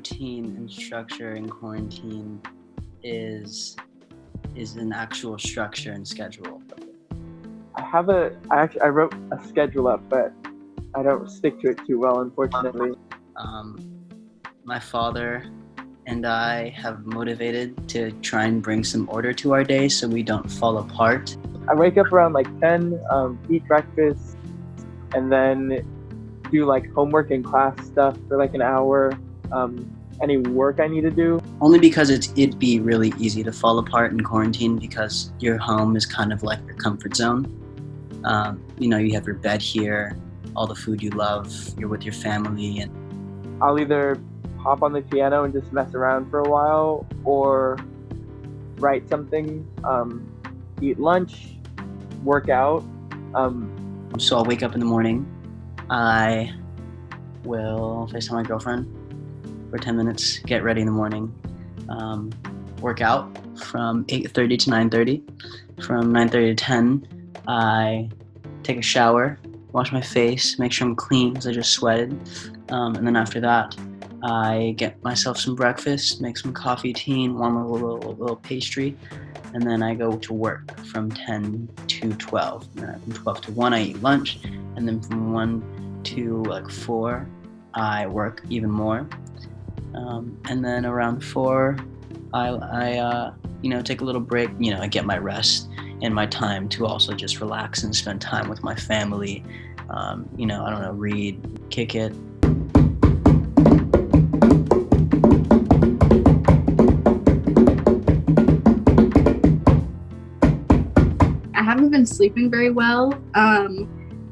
routine and structure in quarantine is an actual structure and schedule. I wrote a schedule up, but I don't stick to it too well, unfortunately. My father and I have motivated to try and bring some order to our day so we don't fall apart. I wake up around like 10, eat breakfast, and then do like homework and class stuff for like an hour. Any work I need to do. Only because it'd be really easy to fall apart in quarantine because your home is kind of like your comfort zone. You have your bed here, all the food you love, you're with your family. And I'll either hop on the piano and just mess around for a while, or write something, eat lunch, work out. So I'll wake up in the morning. I will FaceTime my girlfriend for 10 minutes, get ready in the morning, work out from 8:30 to 9:30. From 9:30 to 10, I take a shower, wash my face, make sure I'm clean because I just sweated. And then after that, I get myself some breakfast, make some coffee, tea, and warm a little pastry. And then I go to work from 10 to 12. And then from 12 to 1, I eat lunch. And then from 1 to like 4, I work even more. And then around 4, I take a little break. I get my rest and my time to also just relax and spend time with my family. Read, kick it. I haven't been sleeping very well.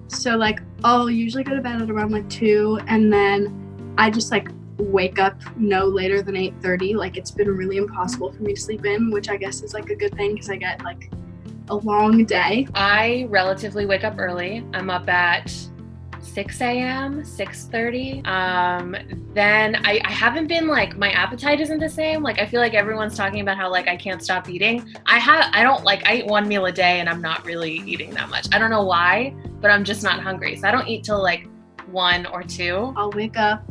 So like I'll usually go to bed at around like 2, and then I just like wake up no later than 8:30. Like it's been really impossible for me to sleep in, which I guess is like a good thing because I get like a long day. I relatively wake up early. I'm up at 6 a.m., 6:30. Then I haven't been like, my appetite isn't the same. Like I feel like everyone's talking about how like I can't stop eating. I eat one meal a day and I'm not really eating that much. I don't know why, but I'm just not hungry. So I don't eat till like 1 or 2. I'll wake up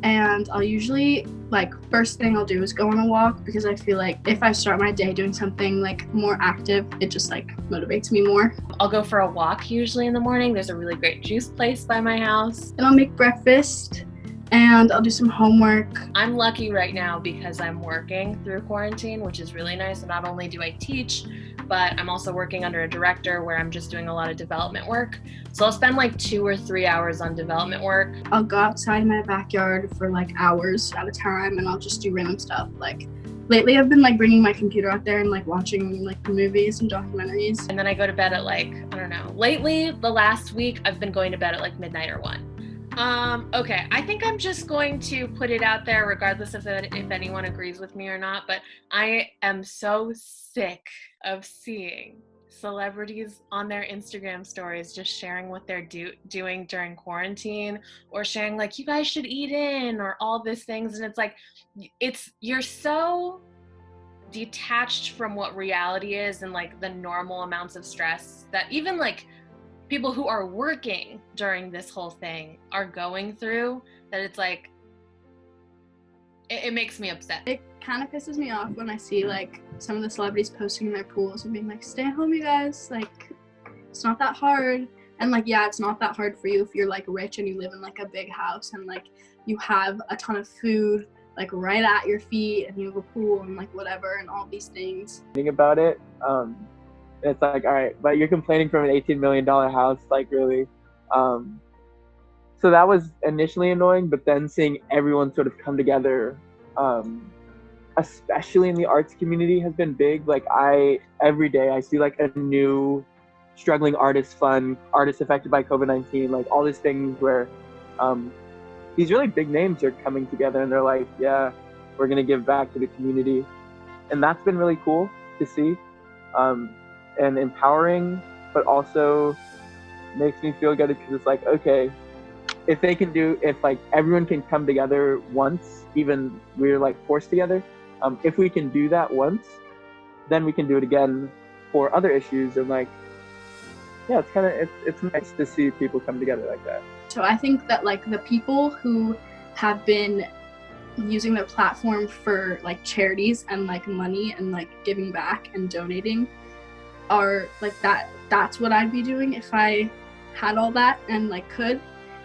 and I'll usually like first thing I'll do is go on a walk because I feel like if I start my day doing something like more active, it just like motivates me more. I'll go for a walk usually in the morning. There's a really great juice place by my house. And I'll make breakfast and I'll do some homework. I'm lucky right now because I'm working through quarantine, which is really nice. And not only do I teach, but I'm also working under a director where I'm just doing a lot of development work. So I'll spend like 2 or 3 hours on development work. I'll go outside in my backyard for like hours at a time and I'll just do random stuff. Like lately I've been like bringing my computer out there and like watching like movies and documentaries. And then I go to bed at like, I don't know. Lately, the last week, I've been going to bed at like midnight or 1. Okay, I think I'm just going to put it out there regardless of if anyone agrees with me or not, but I am so sick of seeing celebrities on their Instagram stories just sharing what they're doing during quarantine, or sharing like, you guys should eat in, or all these things. And it's like, you're so detached from what reality is and like the normal amounts of stress that even like people who are working during this whole thing are going through, that it's like, it makes me upset. It kind of pisses me off when I see like some of the celebrities posting in their pools and being like, stay at home, you guys, like it's not that hard. And like, yeah, it's not that hard for you if you're like rich and you live in like a big house and like you have a ton of food like right at your feet and you have a pool and like whatever and all these things. Thinking about it, it's like, all right, but you're complaining from an $18 million house, like really. So that was initially annoying, but then seeing everyone sort of come together, especially in the arts community, has been big. Like every day I see like a new struggling artist fund, artists affected by COVID-19, like all these things where these really big names are coming together and they're like, yeah, we're gonna give back to the community. And that's been really cool to see. And empowering, but also makes me feel good because it's like, okay, if like everyone can come together once, even we're like forced together, if we can do that once, then we can do it again for other issues. And like, yeah, it's nice to see people come together like that. So I think that like the people who have been using their platform for like charities and like money and like giving back and donating are like that's what I'd be doing if I had all that and like could.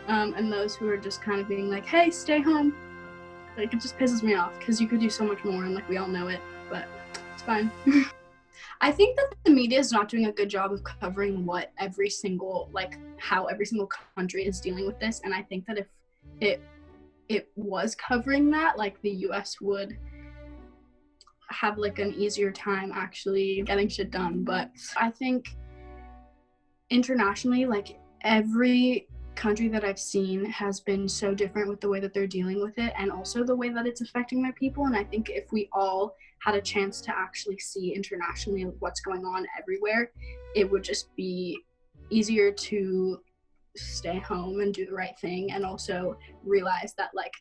And those who are just kind of being like, hey, stay home, like it just pisses me off because you could do so much more and like we all know it, but it's fine. I think that the media is not doing a good job of covering what every single, like how every single country is dealing with this. And I think that if it was covering that, like the US would have like an easier time actually getting shit done. But I think internationally, like every country that I've seen has been so different with the way that they're dealing with it and also the way that it's affecting their people. And I think if we all had a chance to actually see internationally what's going on everywhere, it would just be easier to stay home and do the right thing, and also realize that like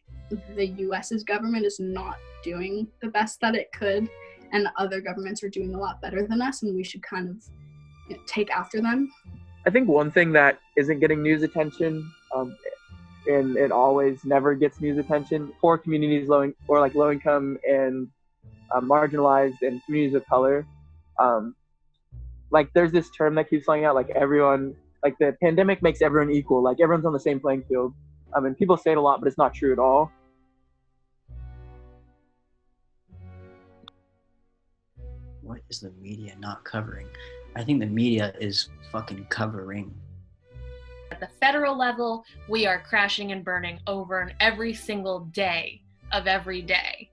the US's government is not doing the best that it could, and other governments are doing a lot better than us, and we should kind of take after them. I think one thing that isn't getting news attention, and it always never gets news attention, poor communities, low income and marginalized and communities of color. Like there's this term that keeps flying out, like everyone, like the pandemic makes everyone equal, like everyone's on the same playing field. And people say it a lot, but it's not true at all. What is the media not covering? I think the media is fucking covering. At the federal level, we are crashing and burning over and every single day of every day.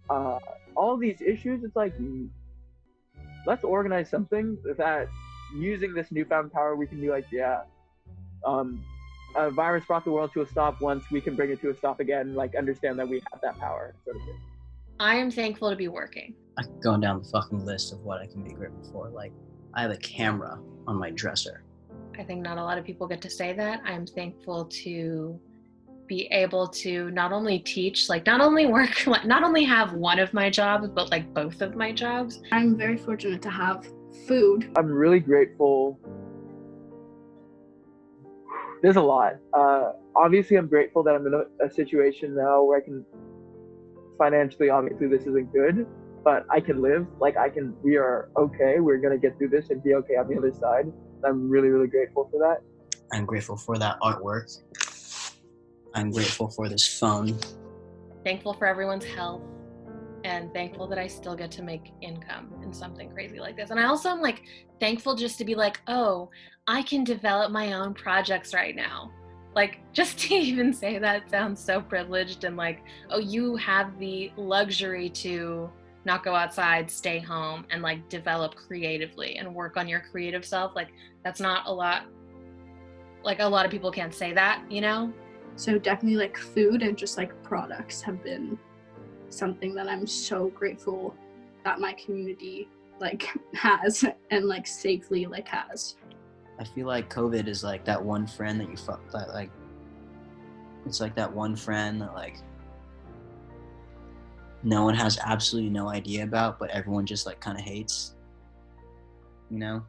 All these issues, it's like, let's organize something that using this newfound power, we can be like, yeah, a virus brought the world to a stop once, we can bring it to a stop again, like understand that we have that power, sort of thing. I am thankful to be working. I'm going down the fucking list of what I can be grateful for. Like, I have a camera on my dresser. I think not a lot of people get to say that. I'm thankful to be able to not only teach, like not only work, not only have one of my jobs, but like both of my jobs. I'm very fortunate to have food. I'm really grateful. There's a lot. Obviously, I'm grateful that I'm in a situation now where I can financially, obviously this isn't good, but I can live, we are okay. We're going to get through this and be okay on the other side. I'm really, really grateful for that. I'm grateful for that artwork. I'm grateful for this phone. Thankful for everyone's health, and thankful that I still get to make income in something crazy like this. And I also am like thankful just to be like, oh, I can develop my own projects right now. Like, just to even say that sounds so privileged, and like, oh, you have the luxury to not go outside, stay home, and like develop creatively and work on your creative self. Like, that's not a lot. Like, a lot of people can't say that, you know? So definitely like food and just like products have been something that I'm so grateful that my community like has and like safely like has. I feel like COVID is like that one friend that you fuck, that like, it's like that one friend that like no one has absolutely no idea about, but everyone just like kind of hates, you know?